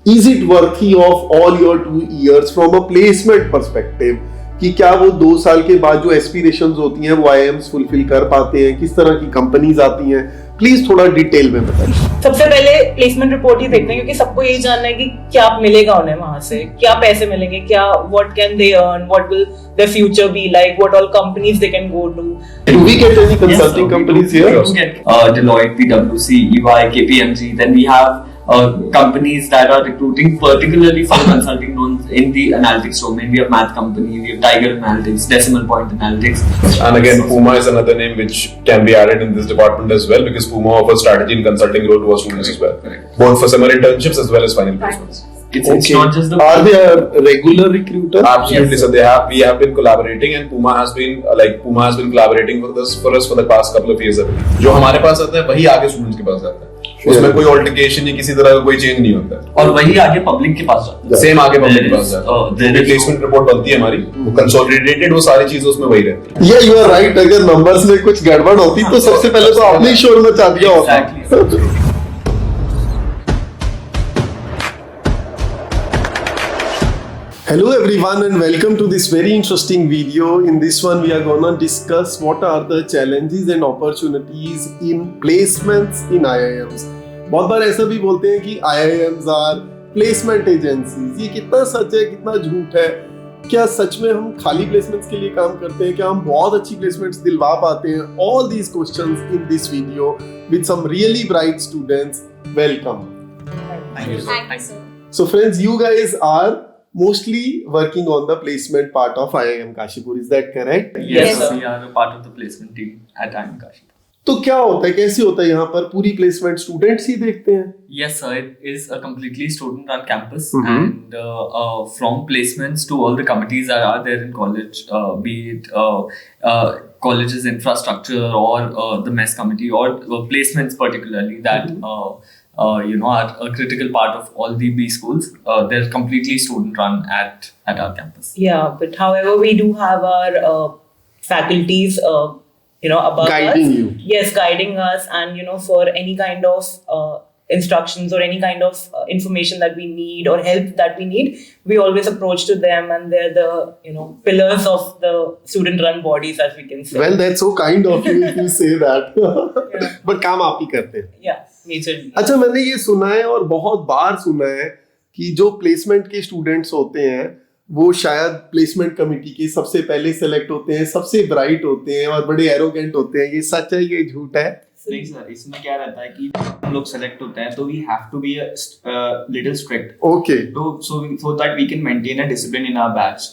Is it worthy of all your 2 years from a placement perspective? कि क्या वो 2 साल के बाद जो एस्पिरेशंस होती हैं वो IIMs फुलफिल कर पाते हैं, किस तरह की कंपनीज आती हैं, प्लीज थोड़ा डिटेल में बताइए। सबसे पहले प्लेसमेंट रिपोर्ट ही देखते हैं, क्योंकि सबको यही जानना है कि क्या मिलेगा उन्हें वहां से, क्या पैसे मिलेंगे, क्या what can they earn, what will their future be like, what all companies they can go to. Do we get any consulting companies here? We get Deloitte, PwC, EY, KPMG. Then we have companies that are recruiting particularly for consulting roles in the analytics domain. We have Math Company, we have Tiger Analytics, Decimal Point Analytics. And again, Puma is another name which can be added in this department as well, because Puma offers strategy and consulting role to our students as well. Correct. Both for summer internships as well as final placements. It's not just the. Are they a regular recruiter? Absolutely, yes. So we have been collaborating, and Puma has been collaborating with us for the past couple of years. जो हमारे पास आता है वही आगे students के पास जाता है, उसमें कोई ऑल्टरकेशन या किसी तरह का कोई चेंज नहीं होता है, और वही आगे पब्लिक के पास जाता है, सेम आगे पब्लिक के पास जाता है। प्लेसमेंट रिपोर्ट बनती है हमारी, वो कंसोलिडेटेड, वो सारी चीजें उसमें वही रहती है। Yeah, you are right. अगर नंबर्स में कुछ गड़बड़ होती तो सबसे पहले तो आपने ही शोर मचा दिया होता। Hello everyone and welcome to this very interesting video. In this one we are going to discuss what are the challenges and opportunities in placements in IIMs. बहुत बार ऐसा भी बोलते हैं कि IIMs are placement agencies. ये कितना सच है, कितना झूठ है? क्या सच में हम खाली प्लेसमेंट्स के लिए काम करते हैं? क्या हम बहुत अच्छी प्लेसमेंट्स दिलवा पाते हैं? All these questions in this video with some really bright students. Welcome. Thank you, sir. So friends, you guys are mostly working on the placement part of IIM Kashipur, is that correct? Yes, sir. We are a part of the placement team at IIM Kashipur. तो क्या होता है, कैसे होता है यहाँ पर? पूरी प्लेसमेंट स्टूडेंट्स ही देखते हैं? Yes, sir. It is a completely student-run campus, and from placements to all the committees that are there in college, be it college's infrastructure or the mess committee or placements particularly that are a critical part of all the B schools. They're completely student-run at our campus. Yeah, but however, we do have our faculties, above Guiding us. you. Yes, guiding us, and for any kind of instructions or any kind of information that we need or help that we need, we always approach to them, and they're the pillars of the student-run bodies, as we can say. Well, that's so kind of you if you say that. But काम आप ही करते हैं? Yeah, majorly. अच्छा, मैंने ये सुना है और बहुत बार सुना है कि जो प्लेसमेंट के स्टूडेंट्स होते हैं वो शायद प्लेसमेंट कमेटी के सबसे पहले सेलेक्ट होते हैं, सबसे ब्राइट होते हैं और बड़े एरोगेंट होते हैं। ये सच है, ये झूठ है? नहीं सर, इसमें क्या रहता है कि हम लोग सेलेक्ट होते हैं तो we have to be little strict, okay, तो so that we can maintain a discipline in our batch,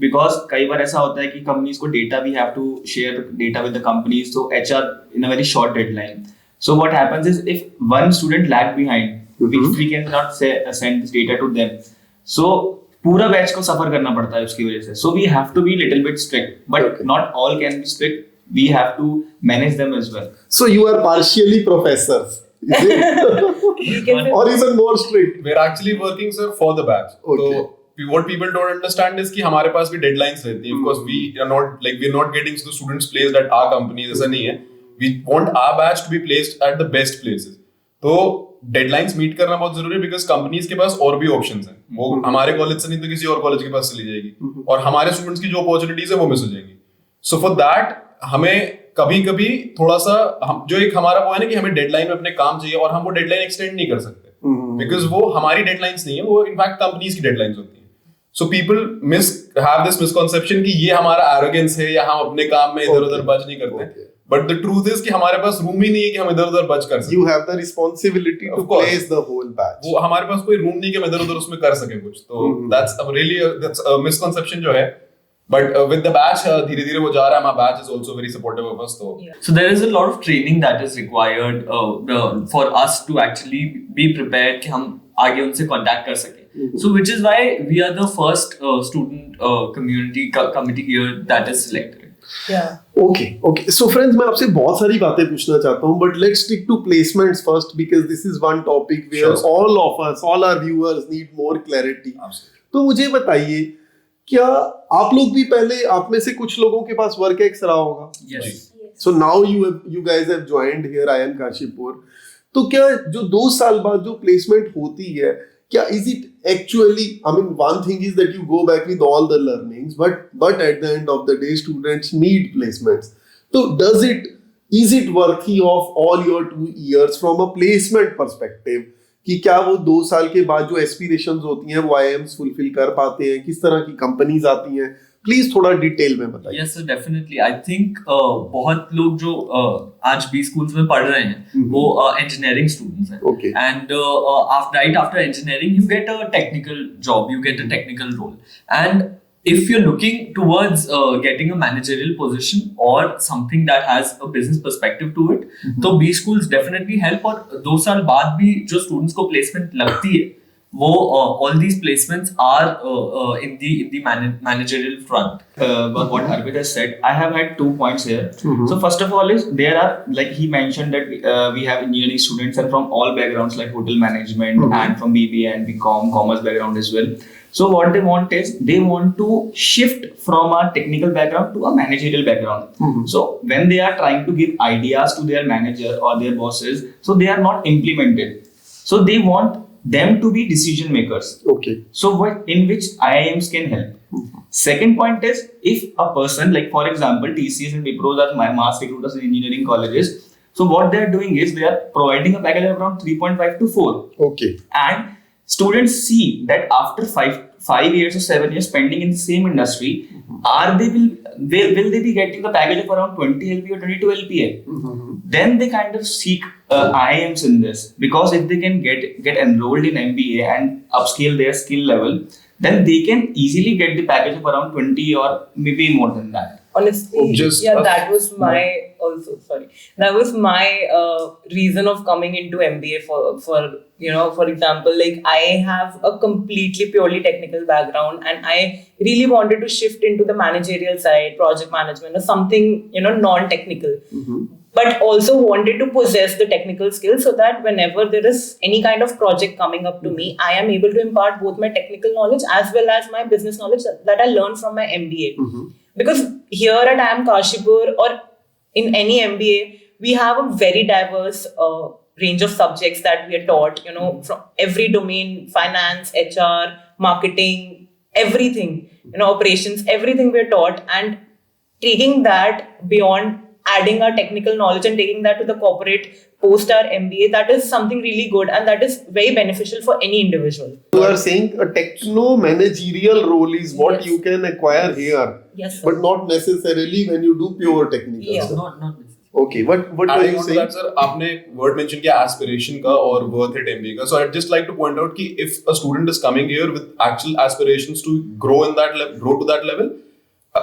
because कई बार ऐसा होता है कि कंपनीज को data, we have to share data with the companies, तो HR in a very short deadline, so what happens is if one student lag behind, we can not send this data to them, so पूरा batch को सफर करना पड़ता है उसकी वजह से, so we have to be little bit strict, but not all can be strict, we have to manage them as well. So you are partially professors, is it? Or even more strict? We're actually working, sir, for the batch. Okay. So what people don't understand is कि हमारे पास भी deadlines रहती हैं. Of course, we're not getting the students placed at our company. ऐसा नहीं है. We want our batch to be placed at the best places. तो deadlines meet करना बहुत जरूरी है, बिकॉज कंपनीज के पास और भी ऑप्शंस हैं. वो हमारे कॉलेज से नहीं तो किसी और कॉलेज के पास चली जाएगी, और हमारे स्टूडेंट्स की जो अपॉर्चुनिटीज है वो मिस हो जाएंगी. सो फॉर दैट हमें कभी कभी थोड़ा सा जो एक हमारा वो है ना कि हमें डेडलाइन में अपने काम चाहिए, और हम वो डेडलाइन एक्सटेंड नहीं कर सकते बिकॉज वो हमारी डेडलाइंस नहीं है, वो इनफैक्ट कंपनीज की डेडलाइंस होती है. So people have this misconception कि ये हमारा एरोगेंस है या हम अपने काम में इधर उधर बच नहीं करते, बट द ट्रूथ इज कि हमारे पास रूम ही नहीं है कि हम इधर उधर बच कर सकें. You have the responsibility to place the whole batch. वो हमारे पास कोई रूम नहीं कि हम इधर उधर उसमें कर सके कुछ, तो that's a misconception जो है. But with the batch, धीरे-धीरे वो जा रहा है. My batch is also very supportive of us. So there is a lot of training that is required for us to actually be prepared कि हम आगे उनसे contact कर सकें. So which is why we are the first student community committee here that is selected. Yeah. Okay. So friends, मैं आपसे बहुत सारी बातें पूछना चाहता हूँ, but let's stick to placements first because this is one topic where all of us, all our viewers need more clarity. तो मुझे बताइए, क्या आप लोग भी पहले, आप में से कुछ लोगों के पास वर्क एक्स रहा होगा? Yes. So now you guys have joined here IIM Kashipur. तो क्या जो 2 साल बाद जो प्लेसमेंट होती है, is it actually, I mean, one thing is that you go back with all the learnings, but at the end of the day, students need placements. So is it worthy of all your 2 years from a placement perspective? कि क्या वो 2 साल के बाद जो aspirations होती हैं वो IIMs फुलफिल कर पाते हैं, किस तरह की कंपनीज आती हैं, प्लीज थोड़ा डिटेल में बताइए. Yes, sir, definitely. I think बहुत लोग जो आज भी स्कूल्स में पढ़ रहे हैं वो engineering students हैं. Okay. And right after engineering, you get a technical job, you get a technical role. And if you're looking towards getting a managerial position or something that has a business perspective to it, तो B schools definitely help. और 2 साल बाद भी जो students को placement लगती है, वो all these placements are in the managerial front. But what Arpit has said, I have had 2 points here. So first of all is there are, like he mentioned that we have engineering students and from all backgrounds like hotel management and from BBA and BCom, commerce background as well. So what they want is they want to shift from a technical background to a managerial background. So when they are trying to give ideas to their manager or their bosses, so they are not implemented. So they want them to be decision makers. Okay. So in which IIMs can help. Second point is if a person like for example TCS and Wipro are my mass recruiters in engineering colleges. So what they are doing is they are providing a package of around 3.5 to 4. Okay. And students see that after 5 years or 7 years spending in the same industry, will they be getting the package of around 20 LPA or 22 LPA? Then they kind of seek IIMs in this, because if they can get enrolled in MBA and upscale their skill level, then they can easily get the package of around 20 or maybe more than that. Honestly, that was my reason of coming into MBA for example, like I have a completely purely technical background and I really wanted to shift into the managerial side, project management or something, non-technical. But also wanted to possess the technical skills so that whenever there is any kind of project coming up to me, I am able to impart both my technical knowledge as well as my business knowledge that I learned from my MBA. Because here at IIM Kashipur or in any MBA, we have a very diverse range of subjects that we are taught, from every domain, finance, HR, marketing, everything, operations, everything we are taught, and taking that beyond, adding our technical knowledge and taking that to the corporate post our MBA, that is something really good and that is very beneficial for any individual. You are saying a techno-managerial role is what you can acquire here, yes, sir. But not necessarily when you do pure technical. Yeah. Not necessarily. Okay, what are you saying? That, sir, आपने word mention किया aspiration का और worth it MBA का. So I'd just like to point out कि if a student is coming here with actual aspirations to grow to that level,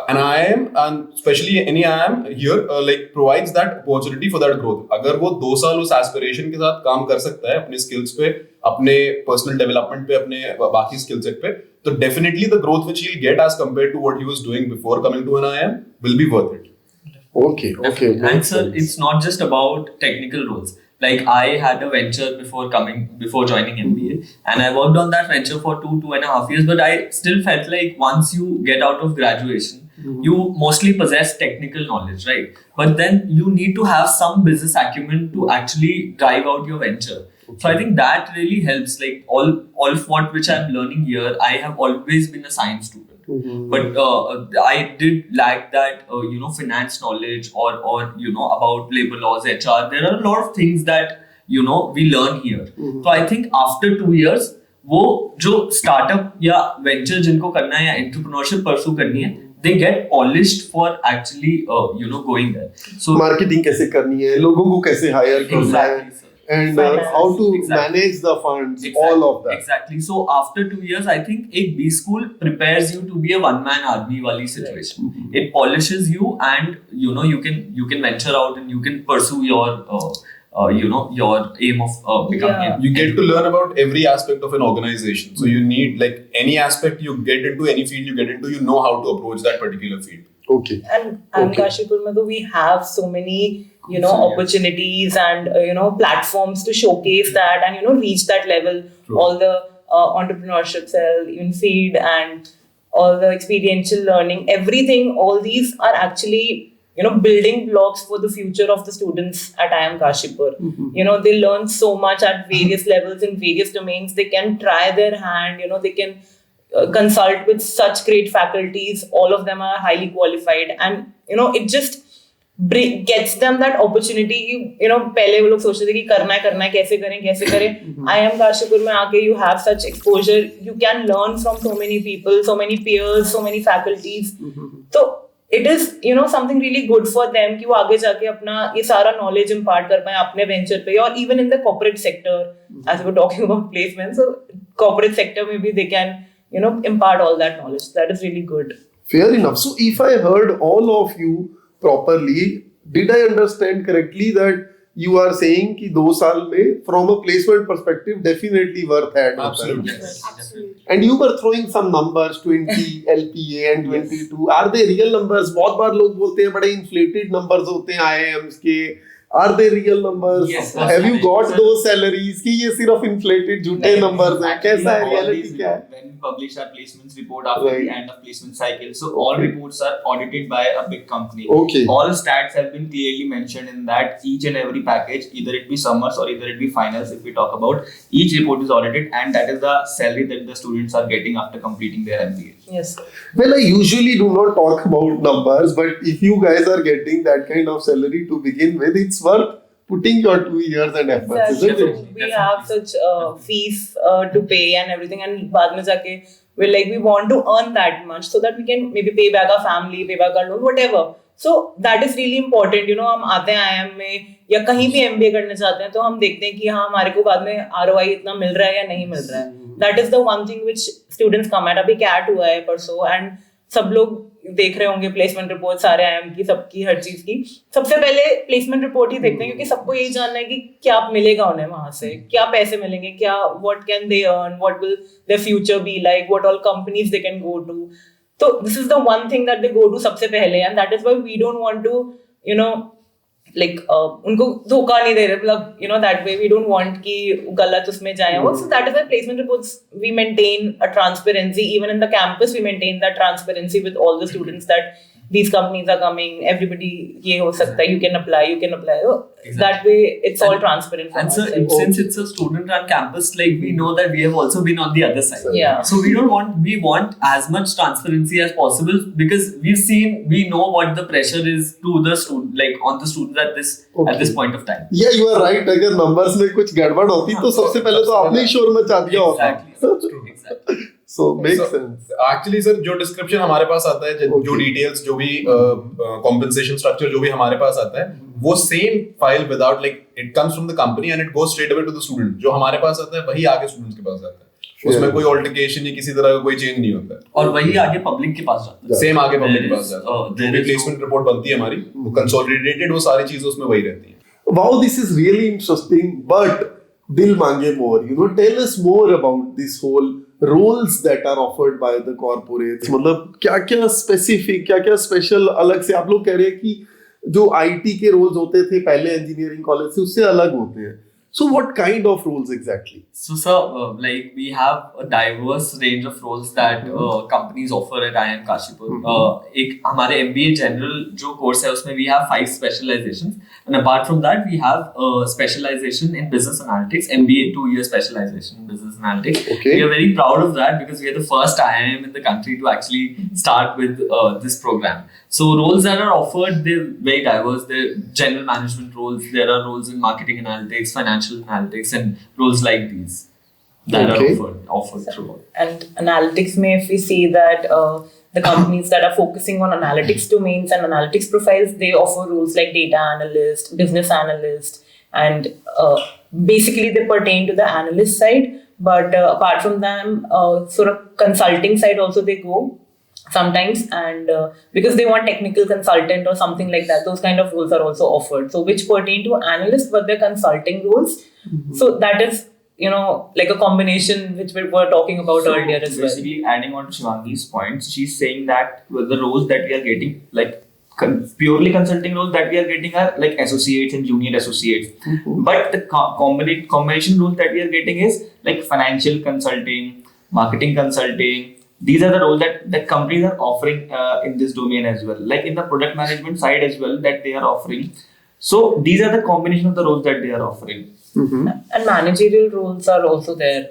an IIM and especially any IIM here like provides that opportunity for that growth. अगर वो 2 साल उस aspiration के साथ काम कर सकता है अपने skills पे, अपने personal development पे, अपने बाकी skill set पे, तो definitely the growth which he'll get as compared to what he was doing before coming to an IIM will be worth it. Okay. And sir, it's not just about technical roles. Like I had a venture before joining MBA, and I worked on that venture for 2.5 years. But I still felt like once you get out of graduation, you mostly possess technical knowledge, right? But then you need to have some business acumen to actually drive out your venture. So I think that really helps. Like all of which I'm learning here, I have always been a science student. But I did lack that, finance knowledge or about labor laws, HR. There are a lot of things that, we learn here. So I think after 2 years, वो जो startup या venture जिनको करना है या entrepreneurship pursue करनी है, they get polished for actually, going there. So marketing कैसे करनी है, लोगों को कैसे hire करना है. And how to manage the funds, all of that. Exactly. So after 2 years, I think a B school prepares you to be a one-man army wali situation. It polishes you, and you can venture out and you can pursue your your aim of becoming. You get to learn about every aspect of an organization. So you need, like any aspect you get into, any field you get into, you know how to approach that particular field. Okay. And Kashipur mein we have so many opportunities and platforms to showcase that and reach that level. True. All the entrepreneurship cell, even feed, and all the experiential learning, everything, all these are actually building blocks for the future of the students at IIM Kashipur. They learn so much at various levels in various domains. They can try their hand, they can consult with such great faculties. All of them are highly qualified, and it just gets them that opportunity. पहले वो लोग सोचते थे कि करना है कैसे करें. IIM Kashipur में आके you have such exposure. You can learn from so many people, so many peers, so many faculties. So it is something really good for them कि वो आगे जाके अपना ये सारा knowledge impart कर पाए अपने venture पे, or even in the corporate sector, as we were talking about placement. So corporate sector maybe they can impart all that knowledge. That is really good. Fair enough. So if I heard all of you properly, did I understand correctly that you are saying कि 2 साल में from a placement perspective definitely worth it? Absolutely. Absolutely. And you were throwing some numbers, 20 LPA and 22. Are they real numbers? बहुत बार लोग बोलते हैं बड़े inflated numbers होते हैं IIMs के. Are they real numbers? Yes, Have you got sir. those salaries? कि ये सिर्फ inflated झूठे numbers हैं? कैसा है? Reality क्या है? When we publish our placements report after the end of placement cycle, so all reports are audited by a big company. Okay. All stats have been clearly mentioned in that each and every package, either it be summers or either it be finals. If we talk about, each report is audited, and that is the salary that the students are getting after completing their MBA. Yes. Well, I usually do not talk about numbers, but if you guys are getting that kind of salary to begin with, it's worth putting your 2 years and efforts, isn't Exactly. it? We have such fees to pay and everything, and बाद में जाके we're like, we want to earn that much so that we can maybe pay back our family, pay back our loan, whatever. So that is really important. हम आते हैं IIM में या कहीं भी MBA करने चाहते हैं तो हम देखते हैं कि हाँ हमारे को बाद में ROI इतना मिल रहा है या नहीं मिल रहा है. That is the one thing which students come at. अभी CAT हुआ है परसों, and सब लोग देख रहे होंगे प्लेसमेंट रिपोर्ट सारे IIM की, सबकी, हर चीज की. सबसे पहले प्लेसमेंट रिपोर्ट ही देखते हैं क्योंकि सबको यही जानना है कि क्या मिलेगा उन्हें वहां से, क्या पैसे मिलेंगे, क्या what can they earn, what will their future be like, what all companies they can go to. तो this is the one thing that they go to सबसे पहले, and that is why we don't want to उनको धोखा नहीं दे रहे, मतलब that way we don't want कि गलत उसमें जाए वो. So that is why placement reports we maintain a transparency. Even in the campus we maintain that transparency with all the students that these companies are coming, everybody ये हो सकता है, you can apply. So that way it's all transparent. And so since it's a student run campus, like we know that we have also been on the other side. Yeah. So we want as much transparency as possible because we know what the pressure is to the student, like on the students at this point of time. Yeah, you are right. अगर numbers में कुछ गड़बड़ होती तो सबसे पहले तो आपने ही शोर मचा दिया होता. Exactly. So makes sense. Actually sir, जो description हमारे पास आता है, जो details, जो भी compensation structure जो भी हमारे पास आता है, वो same file without like it comes from the company and it goes straight away to the student. जो हमारे पास आता है वही आगे students के पास आता है. उसमें कोई altercation या किसी तरह का कोई change नहीं होता है. और वही आगे public के पास जाता है. Same आगे public के पास जाता है. जो भी placement report बनती है हमारी, वो consolidated, वो सारी चीजें उसमें वही रहती हैं. Wow, this is really interesting, but दिल मांगे more. Tell us more about this whole roles that are offered by the corporates. मतलब क्या specific, क्या special अलग से आप लोग कह रहे हैं कि जो IT के roles होते थे पहले engineering college से उससे अलग होते हैं. So what kind of roles exactly? So sir, like we have a diverse range of roles that companies offer at IIM Kashipur. एक हमारे MBA general जो course है उसमें we have 5 specializations, and apart from that we have specialization in business analytics, MBA 2-year specialization in business analytics. Okay. We are very proud of that because we are the first IIM in the country to actually start with this program. So roles that are offered, they're very diverse. They're general management roles. There are roles in marketing analytics, financial analytics, and roles like these that are offered through. And analytics may, if we see that the companies that are focusing on analytics domains and analytics profiles, they offer roles like data analyst, business analyst, and basically they pertain to the analyst side. But apart from them, sort of consulting side also they go sometimes, and because they want technical consultant or something like that, those kind of roles are also offered, so which pertain to analysts but they're consulting roles. So that is like a combination which we were talking about earlier as well. Basically adding on to Shivangi's points, she's saying that the roles that we are getting, like purely consulting roles that we are getting are like associates and junior associates. But the combination roles that we are getting is like financial consulting, marketing consulting, these are the roles that companies are offering in this domain as well, like in the product management side as well, that they are offering. So these are the combination of the roles that they are offering. And managerial roles are also there.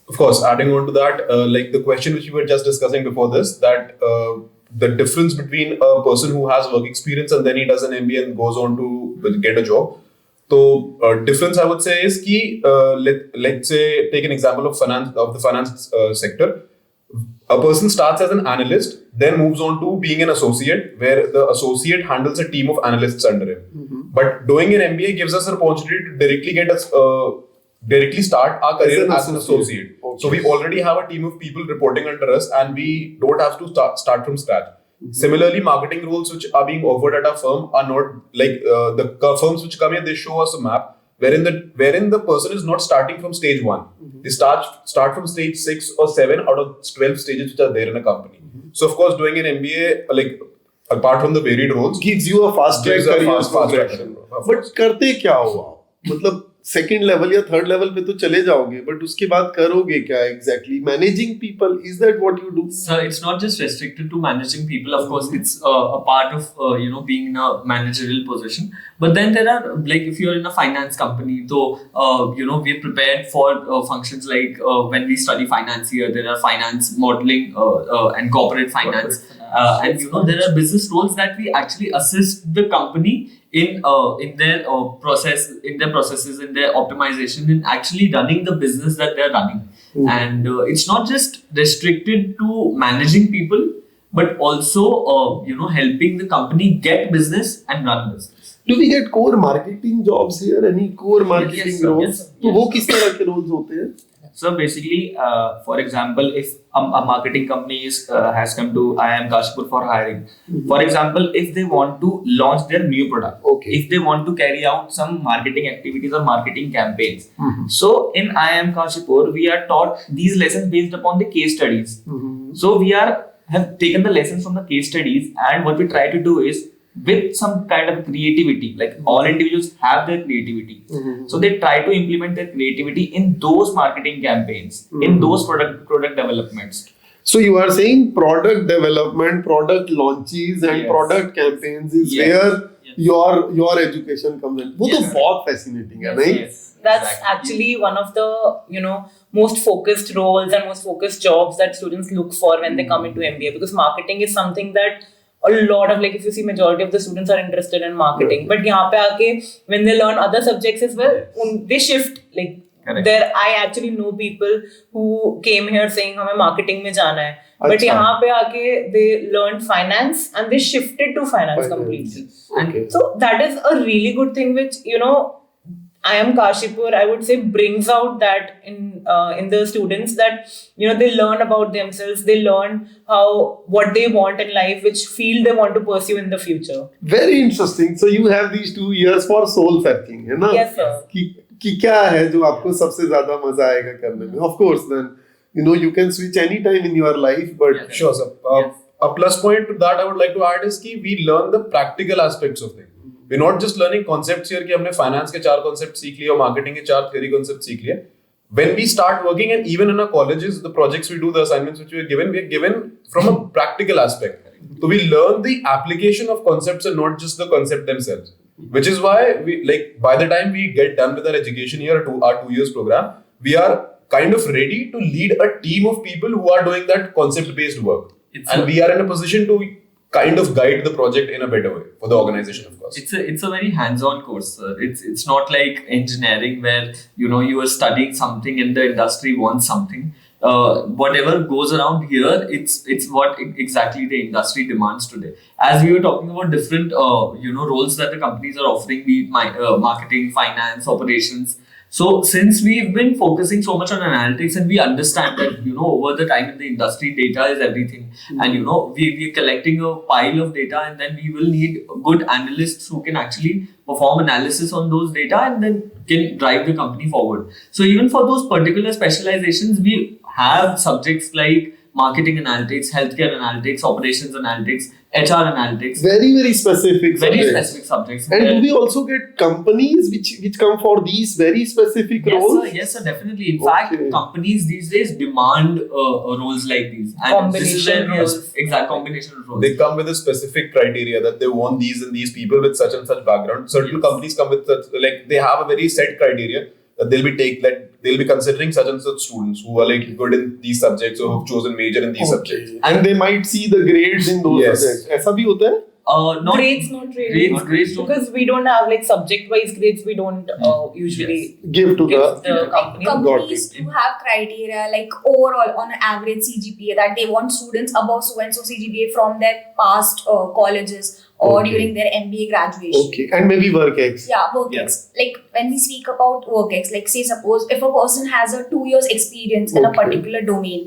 Of course, adding on to that, like the question which we were just discussing before this, that the difference between a person who has work experience and then he does an MBA and goes on to get a job. So difference I would say is ki, let's say take an example of the finance sector. A person starts as an analyst, then moves on to being an associate, where the associate handles a team of analysts under him. But doing an MBA gives us an opportunity to directly start our career as an associate. Okay. So we already have a team of people reporting under us, and we don't have to start from scratch. Similarly, marketing roles which are being offered at our firm are not like the firms which come here. They show us a map wherein the person is not starting from stage 1. They start from stage 6 or 7 out of 12 stages which are there in a company. So of course, doing an MBA, like apart from the varied roles, gives you a fast track gives a career fast track progression. career. Of But course. करते क्या हो आप? मतलब second level या third level पे तो चले जाओगे, बट उसके बाद करोगे क्या exactly? Managing people, is that what you do? So it's not just restricted to managing people. Of course, it's a part of being in a managerial position. But then there are, like, if you're in a finance company, so we're prepared for functions like when we study finance here, there are finance modeling and corporate finance, and there are business roles that we actually assist the company in their processes, in their optimization, in actually running the business that they're running. And it's not just restricted to managing people, but also helping the company get business and run business. Do we get core marketing jobs here? Any core marketing Yes, sir. roles? Yes, sir. तो Yes, वो sir. किस तरह के roles होते हैं? So basically, for example, if a marketing company has come to IIM Kashipur for hiring, for example, if they want to launch their new product, Okay. if they want to carry out some marketing activities or marketing campaigns, so in IIM Kashipur, we are taught these lessons based upon the case studies. So we have taken the lessons from the case studies, and what we try to do is, with some kind of creativity, like all individuals have their creativity, so they try to implement their creativity in those marketing campaigns, in those product developments. So you are saying product development, product launches and Yes. product campaigns is Yes. where your education comes in. वो तो Yes. बहुत fascinating है, नहीं? Yes, That's exactly. actually one of the most focused roles and most focused jobs that students look for when they come into MBA, because marketing is something that a lot of, like, if you see, majority of the students are interested in marketing, but यहाँ पे आके when they learn other subjects as well, they shift. Like, Correct. there I actually know people who came here saying हमें marketing में जाना है, but अच्छा. यहाँ पे आके they learned finance and they shifted to finance completely. Okay. So that is a really good thing, which IIM Kashipur, I would say, brings out that in the students, that they learn about themselves, they learn what they want in life, which field they want to pursue in the future. Very interesting. So you have these 2 years for soul searching, है ना? Yes, sir. कि क्या है जो आपको सबसे ज्यादा मजा आएगा करने में? Of course, then you can switch any time in your life, but Sure, sir. A plus point to that I would like to add is कि we learn the practical aspects of things. We're not just learning concepts here कि हमने finance के 4 concepts सीख लिए और marketing के 4 theory concepts सीख लिए. When we start working, and even in our colleges, the projects we do, the assignments which we are given from a practical aspect. So we learn the application of concepts and not just the concept themselves. Which is why by the time we get done with our education here, our 2 years program, we are kind of ready to lead a team of people who are doing that concept-based work. And we are in a position to kind of guide the project in a better way for the organization, of course. It's a very hands-on course, sir. It's not like engineering where you are studying something and the industry wants something. Whatever goes around here, it's what exactly the industry demands today. As we were talking about different roles that the companies are offering, be it marketing, finance, operations. So since we've been focusing so much on analytics, and we understand that over the time in the industry, data is everything, and we're collecting a pile of data, and then we will need good analysts who can actually perform analysis on those data and then can drive the company forward. So even for those particular specializations, we have subjects like marketing analytics, healthcare analytics, operations analytics, HR analytics. Very, very specific Very subjects. specific subjects. And do we also get companies which come for these very specific roles? Yes, sir, definitely. In fact, companies these days demand roles like these. And this is Combination where roles. exact combination of roles. They come with a specific criteria that they want these and these people with such and such background. Certain companies come with such, like they have a very set criteria that they'll be considering such and such students who are like good in these subjects or who've chosen major in these subjects. And they might see the grades in those Yes. subjects. ऐसा भी होता है? Not Grades not really. Grades don't. Because we don't have like subject-wise grades. We don't usually Give to give the the company. Companies do have criteria like overall on an average CGPA that they want students above so and so CGPA from their past colleges or Okay. during their MBA graduation. Okay, and maybe work ex. Yeah, work ex. Like when we speak about work ex, like say suppose if a person has a 2 years experience in a Okay. particular domain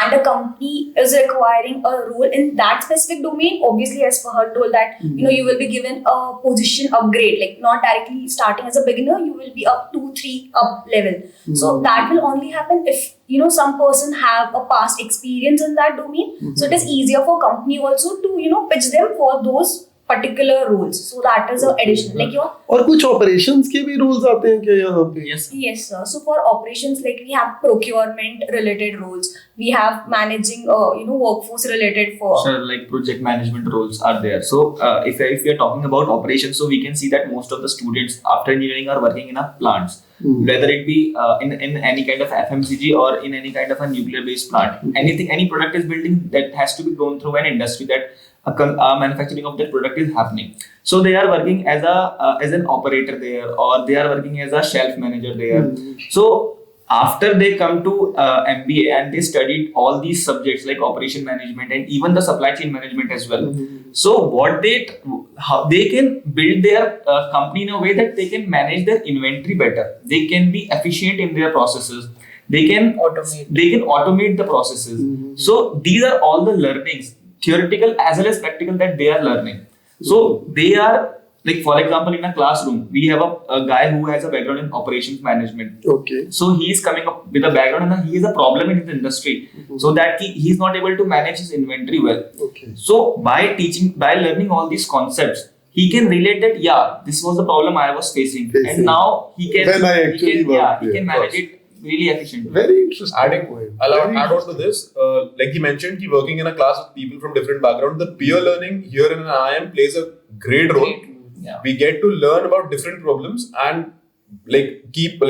and a company is requiring a role in that specific domain, obviously as for her told that you will be given a position upgrade, like not directly starting as a beginner, you will be up 2-3 up level. So that will only happen if some person have a past experience in that domain. So it is easier for company also to pitch them for those particular roles. So that is a additional like your और कुछ operations के भी rules आते हैं क्या यहाँ पे? Yes. yes sir. So for operations like we have procurement related roles, we have managing workforce related for So like project management roles are there. So if we are talking about operations, so we can see that most of the students after engineering are working in a plants, whether it be in any kind of FMCG or in any kind of a nuclear based plant. Any product is building that has to be gone through an industry that manufacturing of that product is happening. So they are working as an operator there, or they are working as a shelf manager there. So after they come to MBA and they studied all these subjects like operation management and even the supply chain management as well. So how they can build their company in a way that they can manage their inventory better. They can be efficient in their processes. They can automate the processes. So these are all the learnings, theoretical as well as practical, that they are learning. So they are like, for example, in a classroom, we have a guy who has a background in operations management. Okay. So he is coming up with a background and he is a problem in his industry. So that he is not able to manage his inventory well. Okay. So by learning all these concepts, he can relate that, this was the problem I was facing. And now he can, When I actually worked he there, can manage it really efficiently. Very interesting. I'll add on to this. Like he mentioned, working in a class with people from different backgrounds, the peer learning here in an IIM plays a great role. Yeah. We get to learn about different problems and keep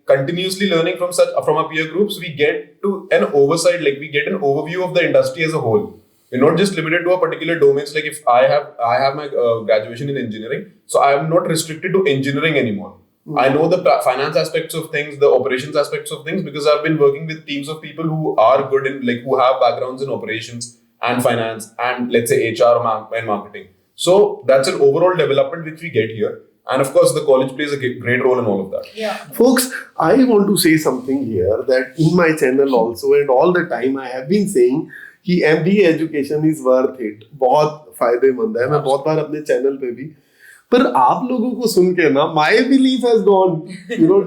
continuously learning from our peer groups. We get to an oversight, we get an overview of the industry as a whole. We're not just limited to a particular domains. Like if I have my graduation in engineering, so I am not restricted to engineering anymore. I know the finance aspects of things, the operations aspects of things, because I've been working with teams of people who are good in who have backgrounds in operations and finance and let's say HR and marketing. So that's an overall development which we get here. And of course, the college plays a great role in all of that. Yeah. Folks, I want to say something here that in my channel also and all the time I have been saying कि MBA education is worth it. बहुत फायदेमंद है. मैं बहुत बार अपने channel पे भी. पर आप लोगों को सुन के ना, my belief has gone,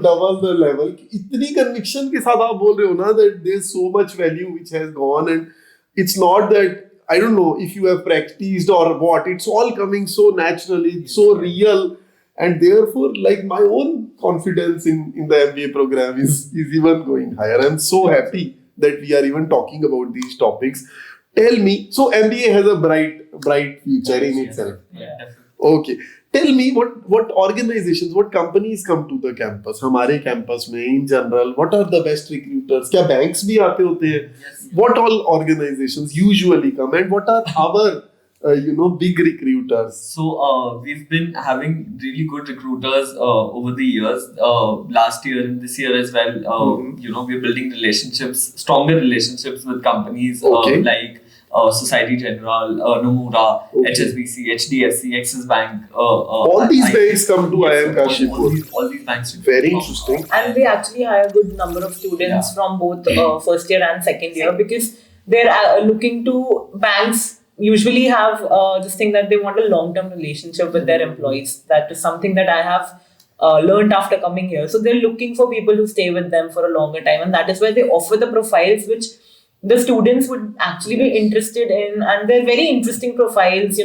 double the level. इतनी conviction के साथ आप बोल रहे हो ना that there's so much value which has gone, and it's not that, I don't know if you have practiced or what, it's all coming so naturally, so real, and therefore my own confidence in the MBA program is even going higher. I'm so happy that we are even talking about these topics. Tell me, so MBA has a bright future in itself. Yeah, definitely. Okay. Tell me what organizations, what companies come to the campus, हमारे campus में in general, what are the best recruiters? क्या banks भी आते होते हैं? What all organizations usually come, and what are our big recruiters? So we've been having really good recruiters over the years. Last year and this year as well. We're building stronger relationships with companies like Society General, Nomura, HSBC, HDFC, Axis Bank. All these banks come to IIM Kashipur. All these banks. Very interesting. And they actually hire a good number of students from both first year and second year, because they're looking to, banks usually have this thing that they want a long-term relationship with their employees. That is something that I have learned after coming here. So they're looking for people who stay with them for a longer time, and that is why they offer the profiles which the students would actually be interested in, and they're very interesting profiles.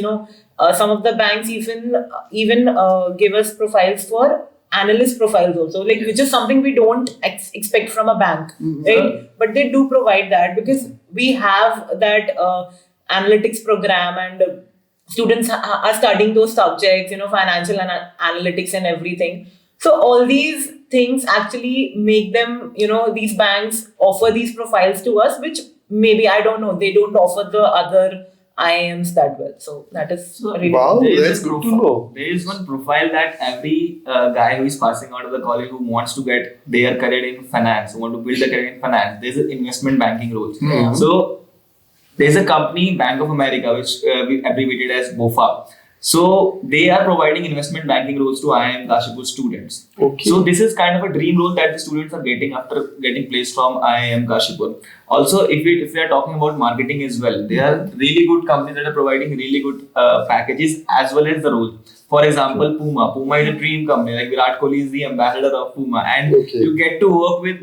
Some of the banks even give us profiles for analyst profiles also, like which is something we don't expect from a bank, right? But they do provide that because we have that analytics program, and students are studying those subjects, financial analytics and everything. So all these things actually make them, these banks offer these profiles to us, which maybe, I don't know, they don't offer the other IIMs that well. So that is really Wow, There is that's a good to profile- know. There is one profile that every guy who is passing out of the college who wants to get their career in finance, who want to build a career in finance, there's an investment banking role. So there's a company, Bank of America, which we abbreviated as BOFA. So they are providing investment banking roles to IIM Kashipur students. Okay. So this is kind of a dream role that the students are getting after getting placed from IIM Kashipur. Also, if we are talking about marketing as well, there are really good companies that are providing really good packages as well as the role. For example, Puma. Puma is a dream company. Like Virat Kohli is the ambassador of Puma, and you get to work with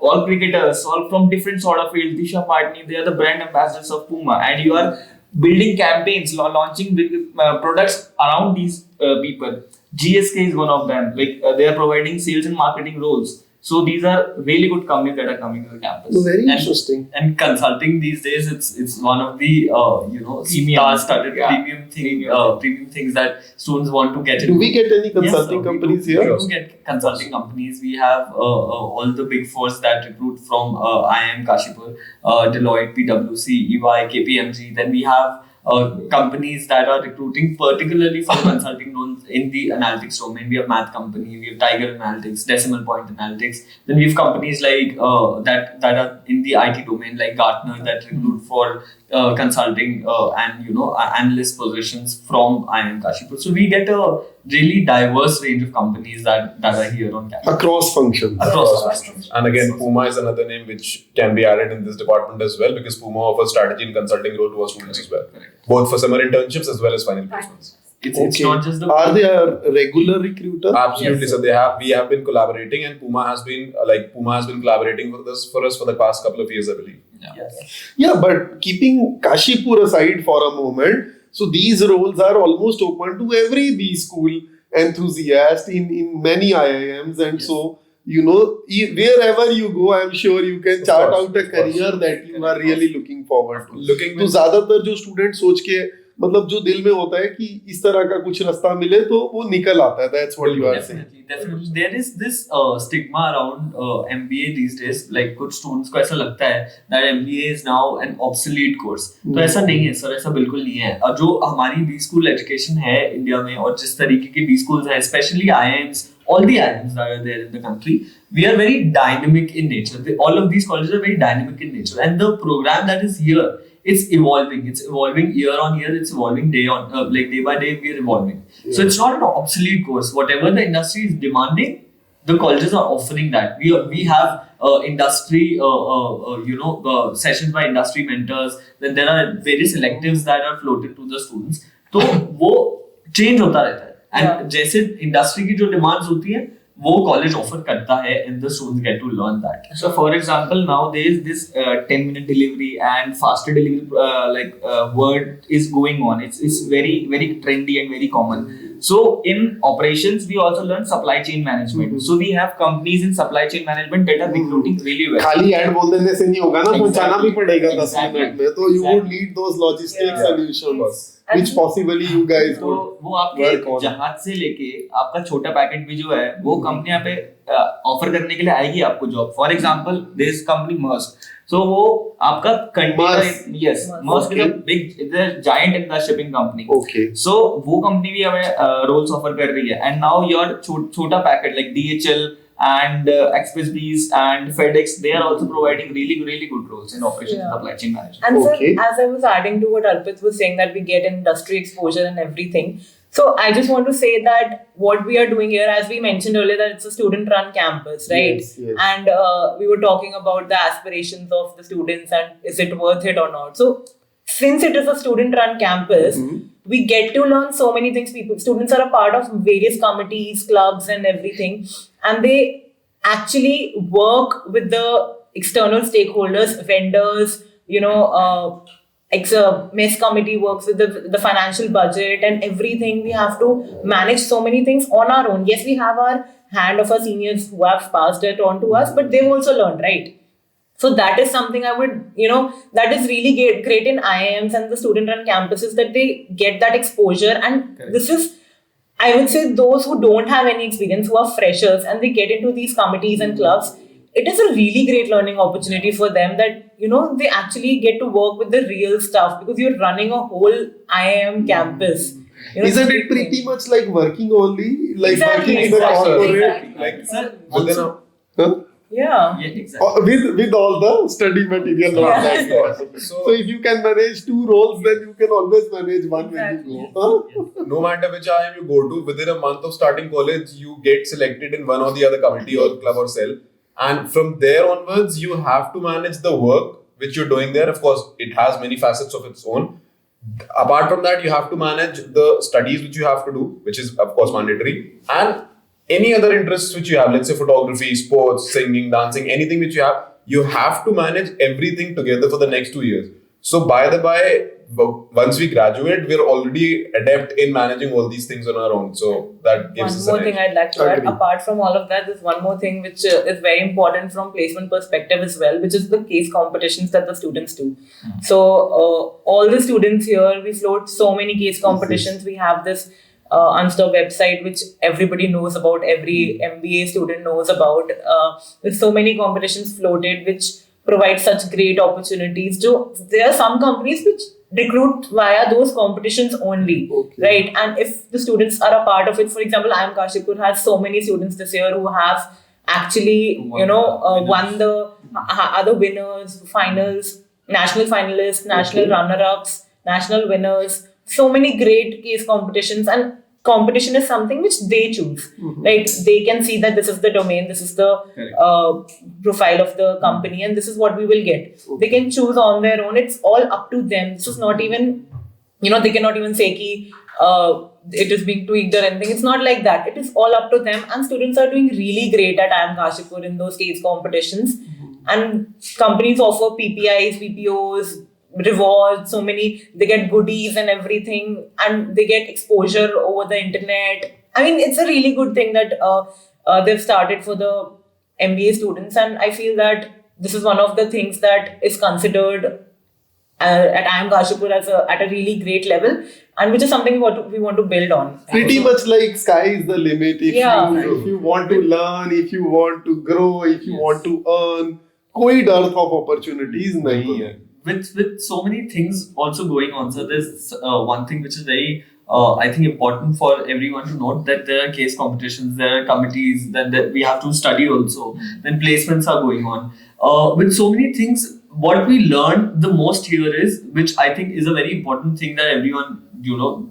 all cricketers, all from different sort of fields. Disha Patni, they are the brand ambassadors of Puma, and you are building campaigns, launching big, products around these people. GSK is one of them. Like they are providing sales and marketing roles. So these are really good companies that are coming to the campus. Very interesting. And consulting these days, it's one of the star-studded premium things that students want to get into. Do we get any consulting companies here? We do get consulting companies. We have all the big fours that recruit from IIM Kashipur, Deloitte, PwC, EY, KPMG. Then we have companies that are recruiting particularly for consulting roles in the analytics domain. We have Math Company, we have Tiger Analytics, Decimal Point Analytics. Then we have companies like that are in the IT domain, like Gartner, that recruit for consulting and analyst positions from IIM Kashipur. So we get a really diverse range of companies that are here on campus. Across functions. And again, Puma is another name which can be added in this department as well, because Puma offers strategy and consulting role to our students as well. Both for summer internships as well as final placements. It's not just the... Are they a regular recruiter? Absolutely. So we have been collaborating, and Puma has been collaborating with us for the past couple of years, I believe. Yeah, but keeping Kashipur aside for a moment, so these roles are almost open to every B school enthusiast in many IIMs, and so wherever you go, I'm sure you can chart out a career that you are really looking forward to. तो ज्यादातर जो student सोच के मतलब जो दिल में होता है कि इस तरह का कुछ रास्ता मिले तो वो निकल आता है. That's what you are saying. Definitely. There is this stigma around MBA these days. Like कुछ students को ऐसा लगता है that MBA is now an obsolete course. तो ऐसा नहीं है सर, ऐसा बिल्कुल नहीं है. और जो हमारी B school education है इंडिया में, और जिस तरीके की B schools हैं, especially IIMs, all the IIMs that are there in the country, we are very dynamic in nature. All of these colleges are very dynamic in nature, and the program that is here, it's evolving. It's evolving year on year. It's evolving day by day. We are evolving. Yeah. So it's not an obsolete course. Whatever the industry is demanding, the colleges are offering that. We have industry sessions by industry mentors. Then there are various electives that are floated to the students. तो वो change होता रहता है. And जैसे industry की जो demands होती है, वो college offer करता है, and the students get to learn that. So, for example, now there is this 10-minute delivery and faster delivery word is going on. It's very, very trendy and very common. So, in operations, we also learn supply chain management. So, we have companies in supply chain management that are recruiting really well. खाली ad बोल देने से नहीं होगा ना, पहुंचाना भी पड़ेगा 10 मिनट में. तो you would need those logistic solutions. Which possibly you guys तो वो आपके जहाज से लेके आपका छोटा पैकेट भी जो है वो कंपनी यहाँ पे ऑफर करने के लिए आएगी आपको job. For example this company Maersk, so वो आपका container, yes, Maersk is a big, is a giant in the shipping company. Okay, so वो कंपनी भी हमें रोल्स ऑफर कर रही है. एंड नाउ योर छोटा packet like DHL and Express and FedEx, they are also providing really good roles in operations and supply chain management. And so, as I was adding to what Arpit was saying, that we get industry exposure and everything. So I just want to say that what we are doing here, as we mentioned earlier, that it's a student-run campus, right? Yes. And we were talking about the aspirations of the students and is it worth it or not. So since it is a student-run campus, we get to learn so many things. Students are a part of various committees, clubs, and everything, and they actually work with the external stakeholders, vendors, mess committee works with the financial budget and everything. We have to manage so many things on our own. Yes, we have our hand of our seniors who have passed it on to us, but they've also learned, right? So that is something I would, that is really great in IIMs and the student-run campuses, that they get that exposure. And this is, I would say, those who don't have any experience, who are freshers, and they get into these committees and clubs, it is a really great learning opportunity for them, that, they actually get to work with the real stuff, because you're running a whole IIM campus. Isn't it pretty much like working only? Like Exactly, working in a exactly. corporate? Like, Sir, within also, Huh? Yeah. exactly. With all the study material. Yeah. Like that. So if you can manage 2 roles, then you can always manage one when you go. Huh? no matter which IIM you go to, within a month of starting college, you get selected in one or the other committee or club or cell. And from there onwards, you have to manage the work which you're doing there. Of course, it has many facets of its own. Apart from that, you have to manage the studies which you have to do, which is, of course, mandatory. And any other interests which you have, let's say photography, sports, singing, dancing, anything which you have to manage everything together for the next 2 years. So by the by, once we graduate, we're already adept in managing all these things on our own. So that gives us one more an thing edge. I'd like to add, Agree. apart from all of that, there's one more thing which is very important from placement perspective as well, which is the case competitions that the students do. So all the students here, we float so many case competitions. We have this Unstop website which everybody knows about, every MBA student knows about. There's so many competitions floated which provide such great opportunities. There are some companies which recruit via those competitions only, right? And if the students are a part of it, for example, IIM Kashipur has so many students this year who have actually, won the other winners, finals, national finalists, national runner-ups, national winners. So many great case competitions, and competition is something which they choose. Like they can see that this is the domain, this is the profile of the company, and this is what we will get. They can choose on their own. It's all up to them. This is not even, they cannot even say ki, it is being tweaked or anything. It's not like that. It is all up to them, and students are doing really great at IIM Kashipur in those case competitions. And companies offer PPIs, PPOs, rewards, so many, they get goodies and everything, and they get exposure over the internet. I mean, it's a really good thing that they've started for the MBA students, and I feel that this is one of the things that is considered at IIM Kashipur at a really great level, and which is something we want to build on. Pretty much like sky is the limit. If you want to learn, if you want to grow, if you want to earn, कोई dearth of opportunities नहीं है. With so many things also going on, so there's one thing which is very I think important for everyone to note, that there are case competitions, there are committees, that we have to study also, then placements are going on. With so many things, what we learn the most here is, which I think is a very important thing that everyone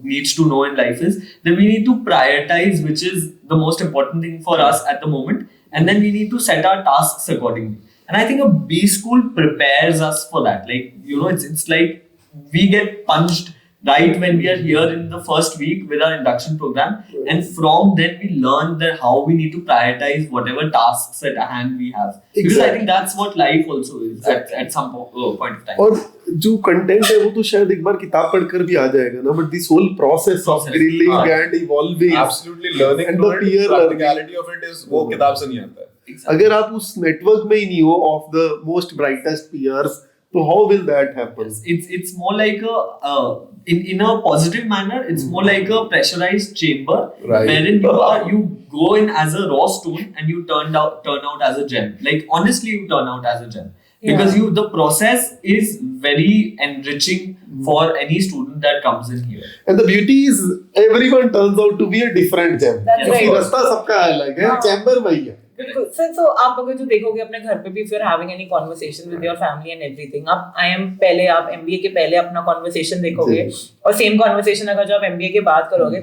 needs to know in life, is that we need to prioritize which is the most important thing for us at the moment, and then we need to set our tasks accordingly. And I think a B school prepares us for that. Like, it's like we get punched right when we are here in the first week with our induction program. And from then we learn that how we need to prioritize whatever tasks at hand we have. Because I think that's what life also is at some point of time. और जो content है वो तो शायद एक बार किताब पढ़कर भी आ जाएगा ना, but this whole process of grilling and evolving, absolutely learning and from the it, peer practicality of it is वो किताब से नहीं आता है. अगर आप उस नेटवर्क में ही नहीं हो of the most brightest peers, so how will that happen? It's more like in a positive manner, it's more like a pressurized chamber, wherein you go in as a raw stone and you turn out as a gem. Like, honestly, you turn out as a gem. Because the process is very enriching for any student that comes in here. And the beauty is everyone turns out to be a different gem. That's right. रास्ता सबका अलग है, chamber वही है. So आप अगर जो देखोगे अपने घर पे भी, if you're having any conversation with your family and everything, आप आप MBA के पहले अपना conversation देखोगे, और same conversation अगर जो आप MBA के बाद करोगे,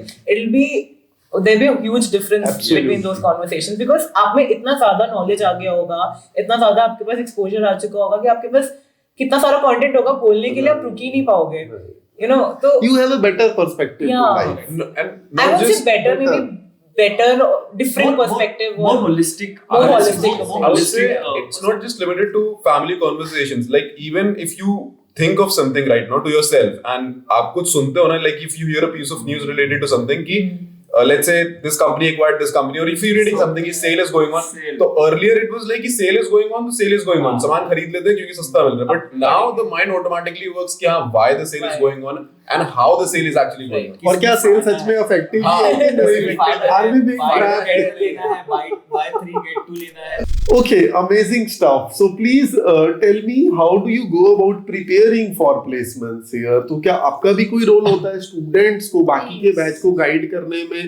there'll be a huge difference between those conversations, because आप में इतना ज़्यादा knowledge आ गया होगा, इतना ज़्यादा आपके पास exposure आ चुका होगा कि आपके पास कितना सारा content होगा, बोलने के लिए आप रुक ही नहीं पाओगे. So you have a better perspective to life. And I won't say better, maybe better, different perspective. More holistic. More holistic. I would say it's not just limited to family conversations. Like even if you think of something right now to yourself and आप कुछ सुनते हो ना, like if you hear a piece of news related to something कि let's say this company acquired this company, or if you're reading something, sale is going on. So earlier it was like sale is going on, the sale is going on. सामान खरीद लेते हैं क्योंकि सस्ता मिल रहा है. But now the mind automatically works कि हाँ, why the sale is going on and how the sale is actually going on. और क्या सेल सच में effective है कि नहीं? Are we being tracked? Buy 3 get 2 लेना है. Okay, amazing stuff. So please tell me, how do you go about preparing for placements here? तो क्या आपका भी कोई रोल होता है स्टूडेंट्स को बाकी के बैच को गाइड करने में,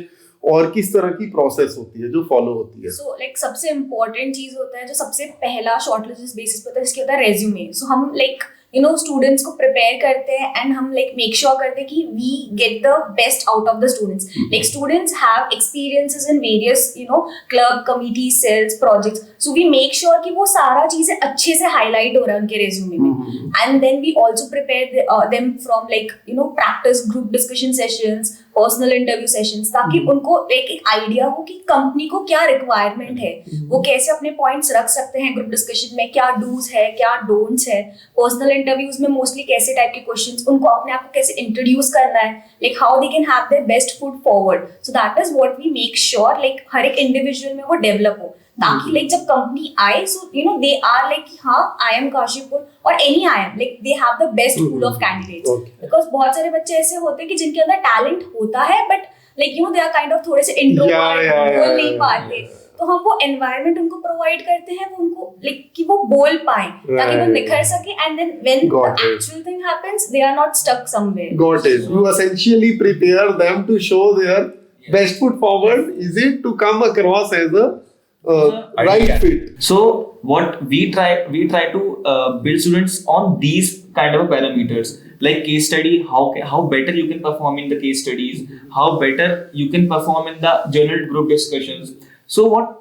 और किस तरह की प्रोसेस होती है जो फॉलो होती है? सो लाइक सबसे इम्पोर्टेंट चीज होता है जो सबसे पहला शॉर्टलिस्ट बेसिस पर होता है, इसके होता है रेज्यूमे. सो हम लाइक स्टूडेंट्स को प्रिपेयर करते हैं एंड हम लाइक मेक श्योर करते हैं कि we get the best out of the students. Like students have experiences in various club, committee, cells, projects. So we make sure कि वो सारा चीजें अच्छे से हाईलाइट हो रहा है उनके रेज्यूमे में. And then we also prepare them from like practice group discussion sessions, personal interview sessions, ताकि उनको एक आइडिया हो कि कंपनी को क्या रिक्वायरमेंट है, वो कैसे अपने पॉइंट्स रख सकते हैं ग्रुप डिस्कशन में, क्या डूज है, क्या डोंट्स है. पर्सनल इंटरव्यूज में मोस्टली कैसे टाइप के क्वेश्चंस, उनको अपने आप को कैसे इंट्रोड्यूस करना है, like how they can have their best foot forward. So that is what we make sure like हर एक इंडिविजुअल में वो डेवलप हो, ताकि लाइक जब कंपनी आए सो दे आर लाइक हाँ IIM काशीपुर और any IIM like they have the best pool of candidates. Because बहुत सारे बच्चे ऐसे होते हैं कि जिनके अंदर टैलेंट होता है but like they are kind of थोड़े से इंट्रोवर्ट, बोल नहीं पाते. तो हम वो एनवायरनमेंट उनको प्रोवाइड करते हैं, वो उनको लाइक कि वो बोल पाए ताकि वो निखर सके, and then when the actual thing happens they are not stuck somewhere. Got it. You essentially prepare them to show their best foot forward. Is it to come across as a right fit? So what we try to build students on these kind of parameters, like case study, how better you can perform in the case studies, how better you can perform in the journal group discussions. So what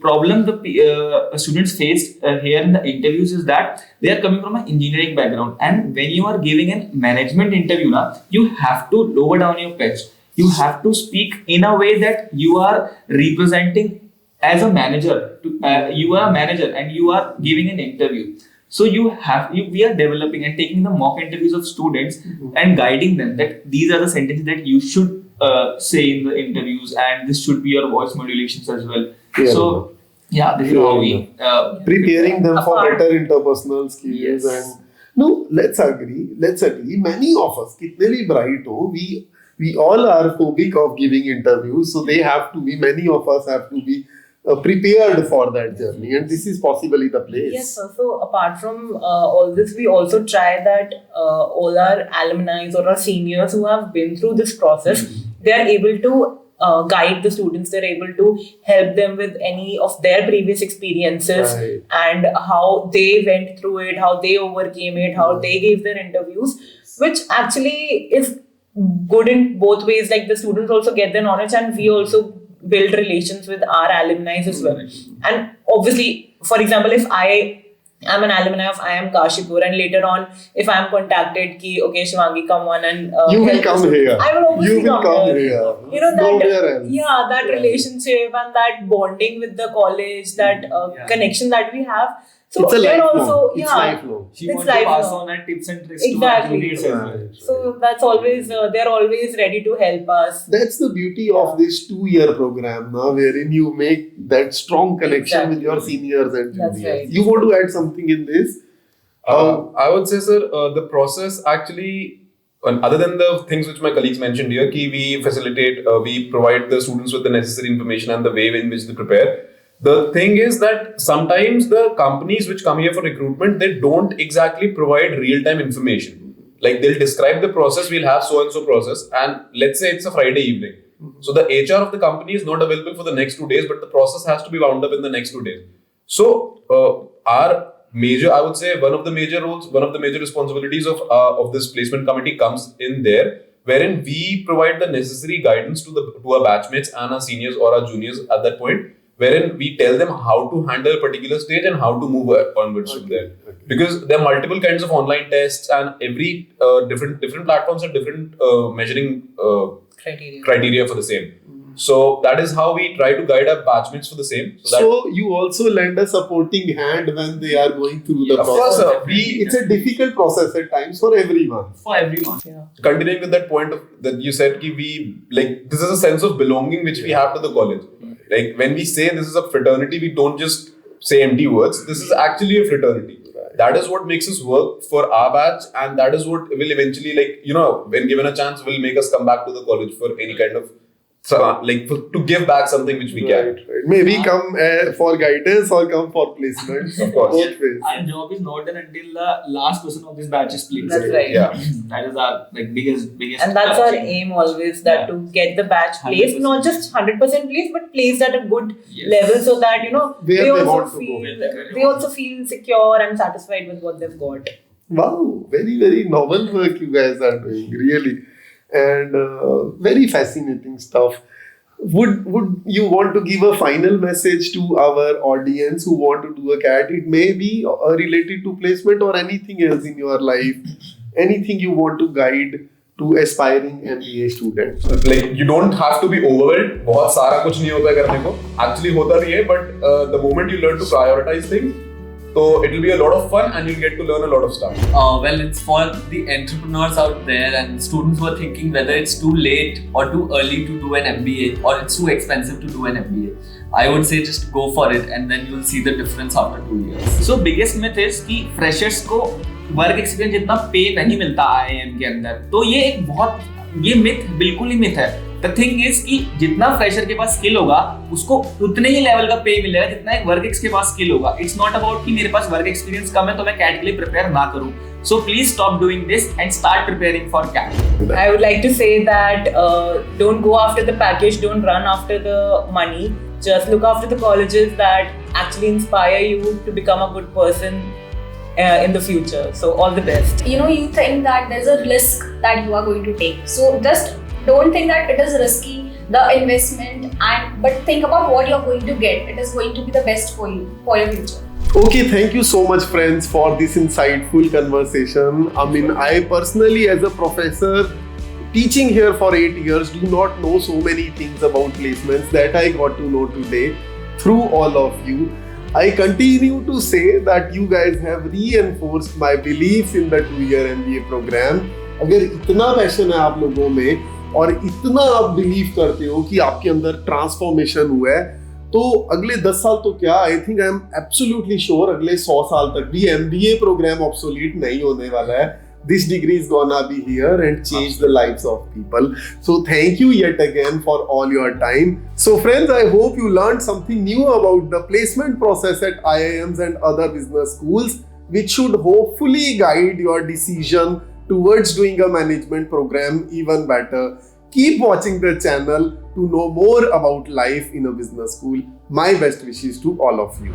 problem the students faced here in the interviews is that they are coming from an engineering background, and when you are giving a management interview now, you have to lower down your pitch. You have to speak in a way that you are representing as a manager. You are a manager and you are giving an interview. So we are developing and taking the mock interviews of students and guiding them that these are the sentences that you should say in the interviews, and this should be your voice modulations as well. Yeah. So this is how we preparing them for better interpersonal skills. Yes. And no, let's agree. Many of us, kitne bhi bright ho, we all are phobic of giving interviews, so many of us have to be prepared for that journey, and this is possibly the place. Yes, sir. So apart from all this, we also try that all our alumni or our seniors who have been through this process, they are able to guide the students. They're able to help them with any of their previous experiences, Right. and how they went through it, how they overcame it, how they gave their interviews, which actually is good in both ways. Like the students also get the knowledge, and we also build relations with our alumni as well. And obviously, for example, if I am an alumni of IIM Kashipur, and later on if I am contacted ki okay Shivangi, come on and You will help come us. here. I will obviously You will come here. Nowhere else. that relationship and that bonding with the college, that connection that we have. So It's a they're lifelong. also It's lifelong. she It's wants to pass lifelong. on her tips and tricks to Exactly. our juniors as well. So that's always they're always ready to help us. That's the beauty of this 2-year program now, wherein you make that strong connection with your seniors and That's juniors. right. You want to add something in this? I would say, sir, the process actually, other than the things which my colleagues mentioned here, we facilitate, we provide the students with the necessary information and the way in which they prepare. The thing is that sometimes the companies which come here for recruitment, they don't exactly provide real-time information. Like they'll describe the process, we'll have so-and-so process, and let's say it's a Friday evening. So the HR of the company is not available for the next 2 days, but the process has to be wound up in the next 2 days. So our major, I would say, one of the major roles, one of the major responsibilities of this placement committee comes in there, wherein we provide the necessary guidance to our batchmates and our seniors or our juniors at that point, wherein we tell them how to handle a particular stage and how to move onwards from there. Because there are multiple kinds of online tests, and every different platforms have different measuring criteria for the same. So that is how we try to guide our batchmates for the same. So you also lend a supporting hand when they are going through the of course, process. It's a difficult process at times for everyone. For everyone. Yeah. Continuing with that point that you said, this is a sense of belonging which we have to the college. Like when we say this is a fraternity, we don't just say empty words. This is actually a fraternity. That is what makes us work for our batch, and that is what will eventually, when given a chance, will make us come back to the college for any kind of to give back something which we can. Right. Maybe come for guidance or come for placements. Of course. Both ways. Our job is not done until the last person of this batch is placed. That's right. Yeah. That is our biggest. And that's our aim always, that to get the batch placed, 100%. not just 100% placed, but placed at a good Yes. level, so that Where they want to go. they also feel secure and satisfied with what they've got. Wow, very, very novel work you guys are doing, really. And very fascinating stuff. Would you want to give a final message to our audience who want to do a CAT? It may be related to placement or anything else in your life. Anything you want to guide to aspiring MBA students? You don't have to be overwhelmed. बहुत सारा कुछ नहीं होता है करने को. Actually होता नहीं है, but the moment you learn to prioritize things, so it will be a lot of fun and you'll get to learn a lot of stuff. Well, it's for the entrepreneurs out there and students who are thinking whether it's too late or too early to do an MBA or it's too expensive to do an MBA. I would say just go for it and then you'll see the difference after 2 years. So biggest myth is कि freshers को work experience जितना पे नहीं मिलता IIM के अंदर. तो ये myth बिल्कुल ही myth है. The thing is कि जितना फ्रेशर के पास स्किल होगा उसको उतने ही लेवल का पे मिलेगा जितना एक वर्क एक्स के पास स्किल होगा. इट्स नॉट अबाउट कि मेरे पास वर्क एक्सपीरियंस कम है तो मैं कैट के लिए प्रिपेयर ना करूं. So please stop doing this and start preparing for CAT. I would like to say that don't go after the package, don't run after the money. Just look after the colleges that actually inspire you to become a good person in the future. So all the best. You think that there's a risk that you are going to take. So just don't think that it is risky, the investment, but think about what you're going to get. It is going to be the best for you, for your future. Okay, thank you so much, friends, for this insightful conversation. I mean, I personally, as a professor teaching here for 8 years, do not know so many things about placements that I got to know today through all of you. I continue to say that you guys have reinforced my belief in the 2-year MBA program. अगर इतना passion है आप लोगों में और इतना आप believe करते हो कि आपके अंदर ट्रांसफॉर्मेशन हुआ है, तो अगले 10 साल तो क्या, I think I am absolutely sure अगले 100 साल तक भी MBA प्रोग्राम ऑब्सोलीट नहीं होने वाला है. This degree is gonna be here and change the lives of people. So thank you yet again for all your time. So friends, I hope you learned something new about the placement process at IIMs and other business schools, which should hopefully guide your decision towards doing a management program even better. Keep watching the channel to know more about life in a business school. My best wishes to all of you.